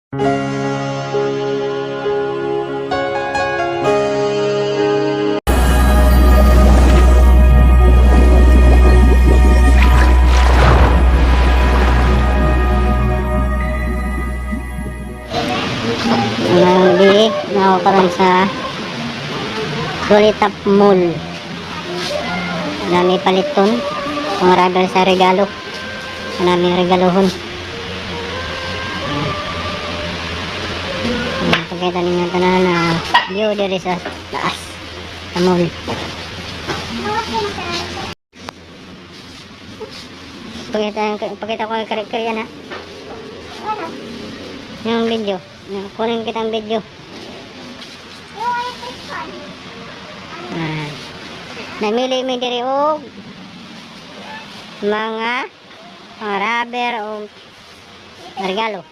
Nabili na ako karon sa Solitap Mall. Dami paliton mga radar sa regalo. Maraming regalohon. Pagkita ninyo tanan na view diri sa taas sa mall. Pakita ko ang kare-kare na. Yung video. Kunin kita ang video. Namili mi diri og mga rubber o regalo.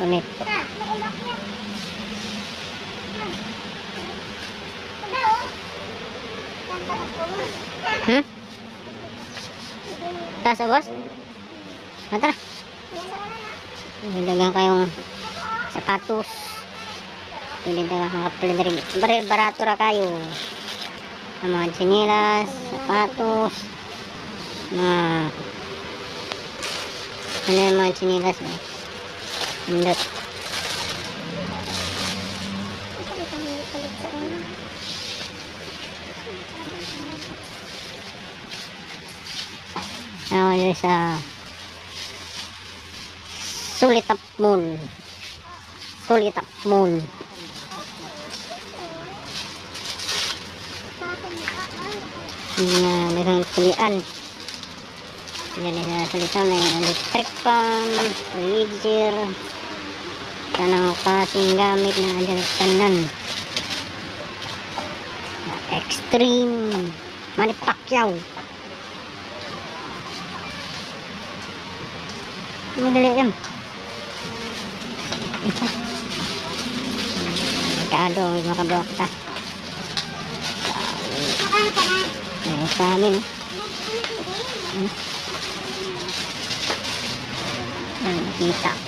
Kunit. Tasa boss? Mata. Dagang kayong sapatos. Pwede dagang mga pwede barato ra kayo. Mga tsinelas, sapatos, ano yung mga tsinelas ba? Hindot. Ako yun sa Solitap Mall. Solitap Mall. Merong kulian. Yan na salita na yung electric fan, freezer, tanang kasing gamit na andyan tanan. Extreme Manny Pacquiao. Madali yan. Kado, makablok ta. Sa amin.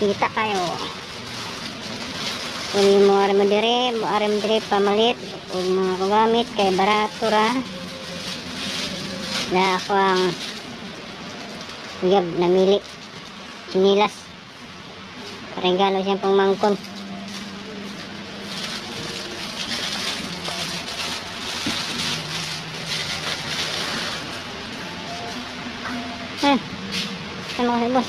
Kita kayo. Kung mo aram dire pamalit o mga kagamit kay barato ra. Na ako ang namili. Sinilas. Regalo siyang pangmangkon. Sama kasi boss.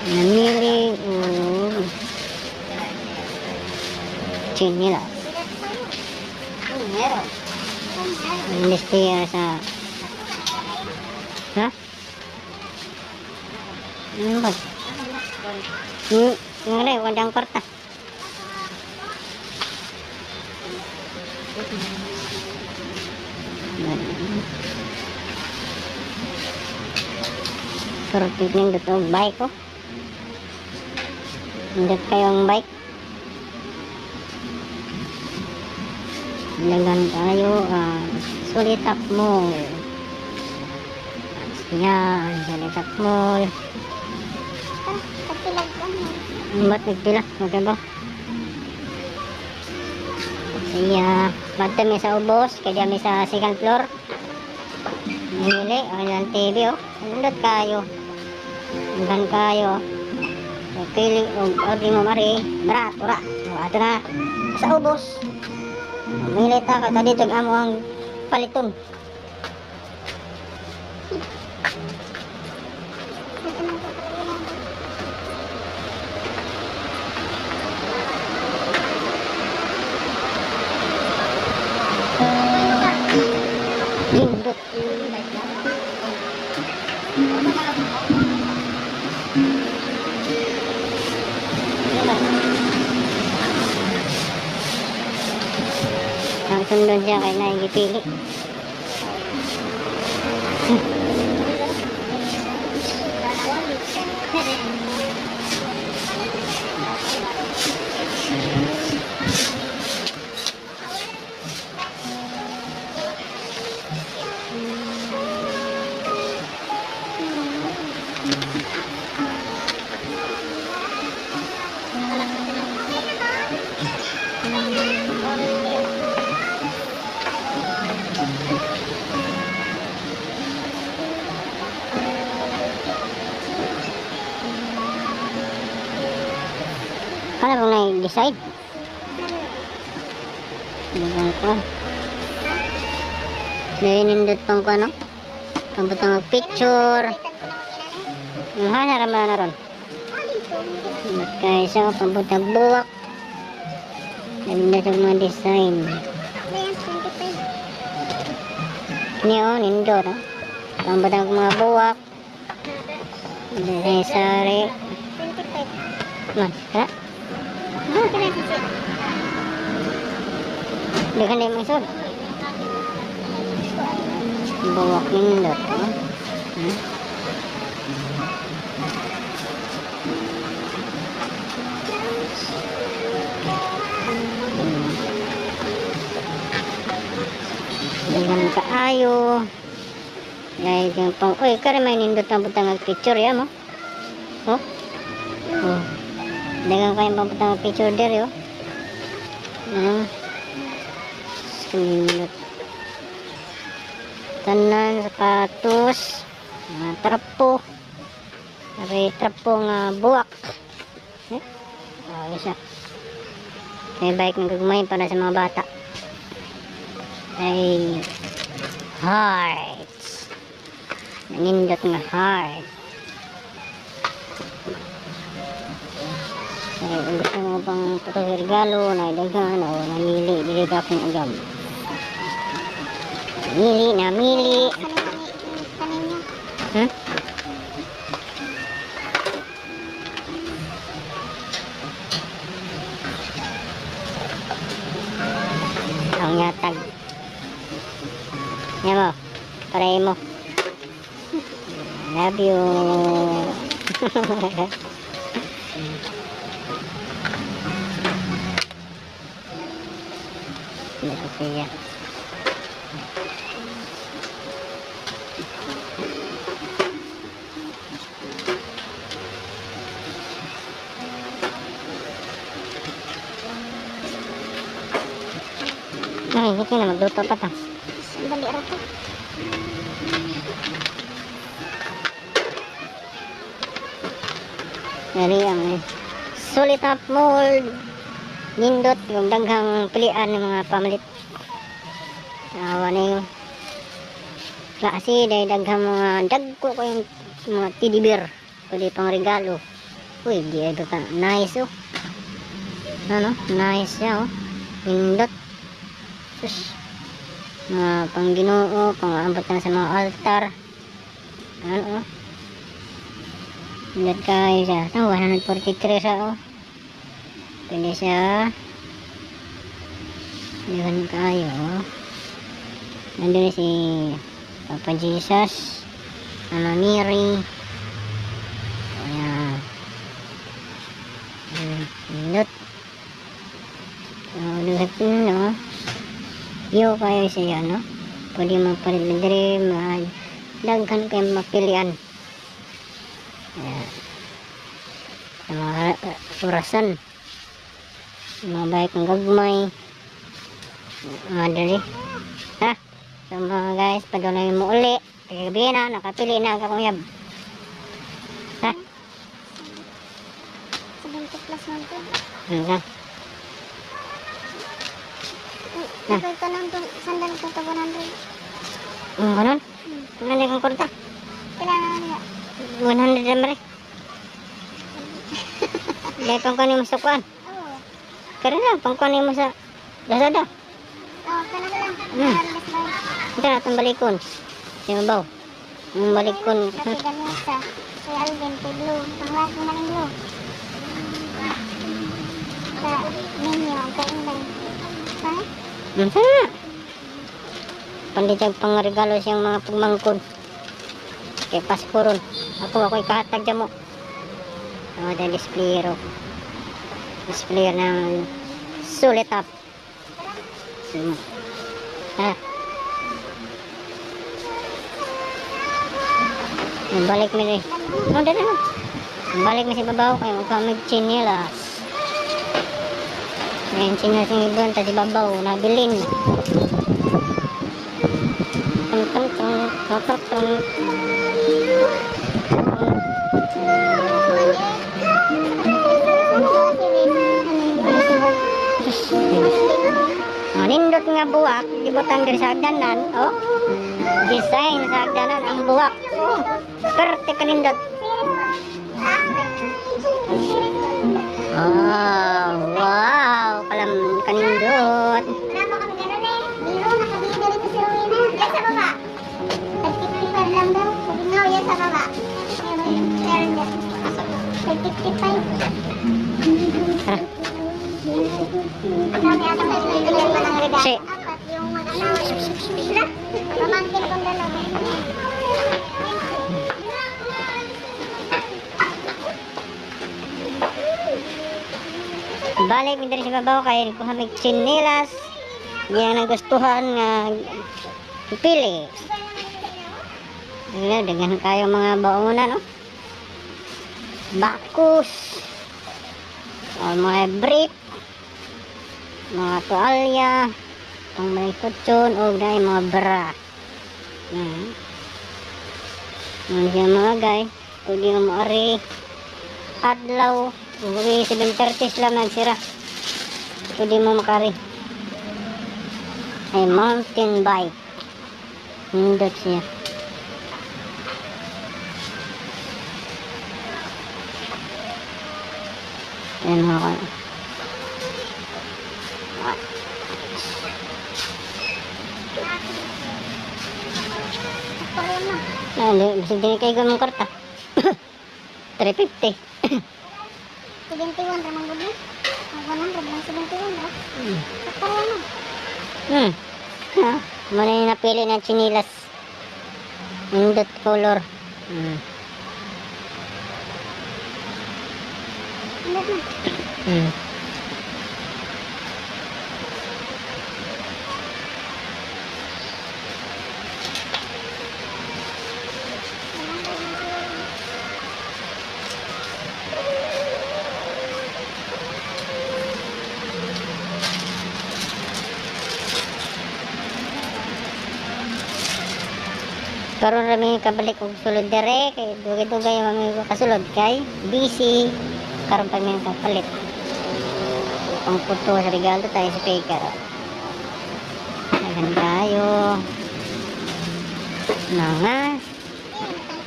Namili sinilas. Investigar sa ano ba? Ngare, wadang korta. Perfect ng dito bike ko. Hindi kayong bike. Lagan tayo Solitap Mall. Yan, Solitap Mall. Ba't nagpila? Okay ba? Siya, ba't kami sa ubos? Kaya kami sa second floor. Namili, ang TV Nandot kayo. Hanggang kayo. Pili, ordi mo mari. Barato ra. Ato na. Sa ubos. Namili ta ka dito amo ang paliton. Lindot. Ang sundon siya kay naigipili. Ano bang na-decide? Hindi ko. Dahil nindot pang ko ano? Pambutang picture. Hana raman na ron. Kaya isa pambutang buwak. Nindot ang mga design. Niyo, nindot. Pambutang mga buwak. Design sari. Mas ka? Hindi ka na yung isod. Buwak nindot. Dengan kaayo. Dahil yung pang... Uy, kare may nindot na butang picture ya mo. Oh? Oh. Dengan kayong pang picture der yo. Nindot. Tanan, sapatos. Trapo. May trapo nga buwak. Isa. May bike ng gagmay para sa mga bata. Ay hearts. Nanindot nga heart. Ay gusto mo pang regalo na daghan o namili dili ka kung agam. Namili. Hmm? Ang yatag. Yan mo. Paray mo. Love you. Ito siya. Ay, hindi na magluto pa ta. Dali rato. Dari ang sulit up mold. Nindot yung daghang pilian ng mga pamalit. Awa na yung klase dahil daghang mga dagko ko yung mga teddy bear. Pwede pang regalo. Uy, di ito ka. Nice oh. Ano? Nice siya oh. Nindot. Sus. Mga pang Ginoo, pang aabot na sa mga altar. Ano oh. Nindot kayo siya. Ito, 143 siya oh. Pwede siya. Nindot kayo oh. Nandun si Papa Jesus. Mama Mary. Ayan. Nindot. So, luhat no. Yo kayo siya no. Pwede magpalit-diri, daghan kayo mapilian. Ayan. Sa mga orasan. Mga baik ng gagmay. Mga dali. Ha? So mga guys, padulay mo uli. Gabi na, nakapili na ako kung yab. Ha? 70 plus man to. Ano ka? Ito tanong to, sandal to to 100. Ganun? Ano kang kurta? Kailangan nila. 100 naman rin. Dahil pangkunin mo sa kuan. Oo. Kaya na, pangkunin mo sa Lazada. Oo, kailangan lang. Harvest by. Ito na itong balikon. Simabaw. Ang balikon. Kasi ganisa. Kay Alvin, kay Blue. Panglahat mo na rin Blue. Sa menu, kay Inday. Ha? Sana. Panditag pangregalo siyang mga pagmangkon. Kay Pasporon. Ako'y kahatag dyan mo. O, dahil displayer. Displayer ng sulit up. Ha? Balik mo rin. No, dali no. Balik mo si babaw kayo magpamig chinelas. Ngayon chinelas yung ibon ta si babaw nabilin. Tung tung tung tung tung tung. mga buwak, ibutang diri sa hagdanan, oh. Design sa hagdanan ang buwak. Oh, perte kanindot. Oh, wow, kalam kanindot. Wala mo kami ganun eh. Biro, nakabili dito si Rowena. Yan sa baba. Nag-55 lang daw. Sabi nga, yan sa baba. Meron yan. 55. Tara. Ang dami ata may pinagalian pa ng regalo. Si. Apat yung mag-ano. Sila. Romantic kong dalawa. Balik mi diri sa babaw kay kuha mig chinilas. Yang nagustuhan nga pili. Ayan, dengan kayo mga baonan, no? Bakus. O mga brief. Mga tualya. Pang may kutsyon o dahil mga bra. Ano siya mga guy. Kung di mo ari adlaw. Uwi 7:30 lang nagsira. Kung di mo makari. Ay mountain bike. Hindot siya. Ayan mga ka. Parang na. Bisig din kayo gamang karta. 350. 71 ramang gulo. Ang 100 lang 71 ra. Parang na. Ha? Muna yung napili na chinilas. Hindot color. Hindi na. Karon rami kabalik og sulod dere kay dugay-dugay mami ko kasulod kay busy karon pa mi kapalit. Pang puto sa regalo tayo sa speaker. Ayan tayo. Mga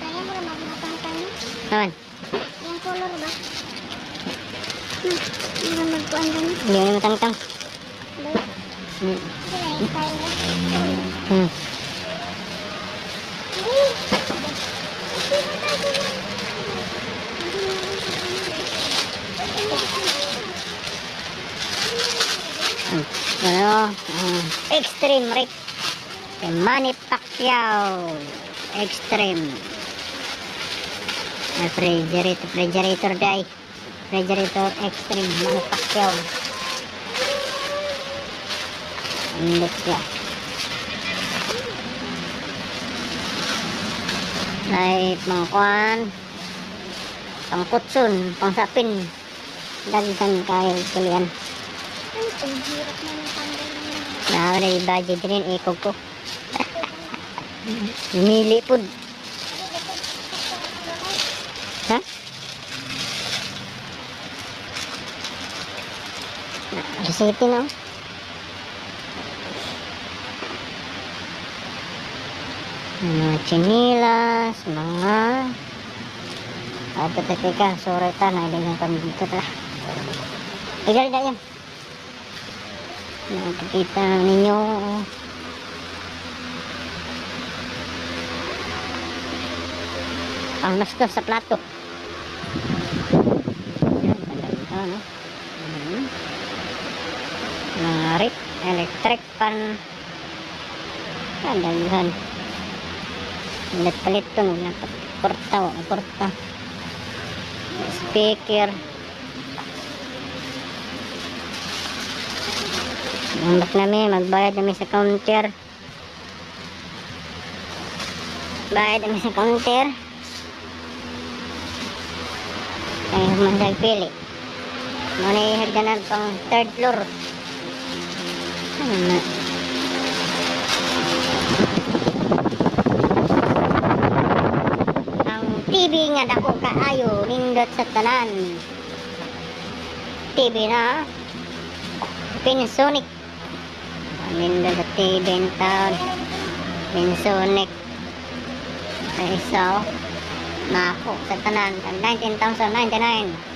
Kaya mo rin magmatangtang. naman. Yung color ba? Hindi magkuhan ganun. Hindi mo matangtang. Sila yung style na. Ano? Extreme Rick. Manny Pacquiao. Extreme. Refrigerator day. Refrigerator Extreme Manny Pacquiao. Indot siya. Ay, pangkuan. Pangkutsun. Pangsapin. Daghan kayo kulian. Ang hirap na ng tanggal na. Nakakala yung budget rin, ikog ko. Mili po. Ha? Resete na. Mga chinilas, mga... Teka, sorry ta, nailigyan kami dito ta. Igal na yan. Nakikita ninyo ang nastos sa plato. Ano? Mga rip, electric pan. Kadaghan. Palit ito, porta. Speaker. Ambak namin, magbayad namin sa counter. Bayad namin sa counter. Kaya humandag pili. Muna ihagdanan pang 3rd floor. Ano na? Ang TV nga dako kaayo, nindot sa tanan. TV na Panasonic. Nindot sa TV in town. Insonic. Sa isa, oh. Nako, sa tanan. 19,099.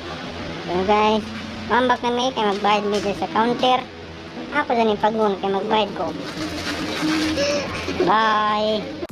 So guys, mambak na may kay magbayad mo dyan sa counter. Ako dyan yung pag-un kay magbayad ko. Bye!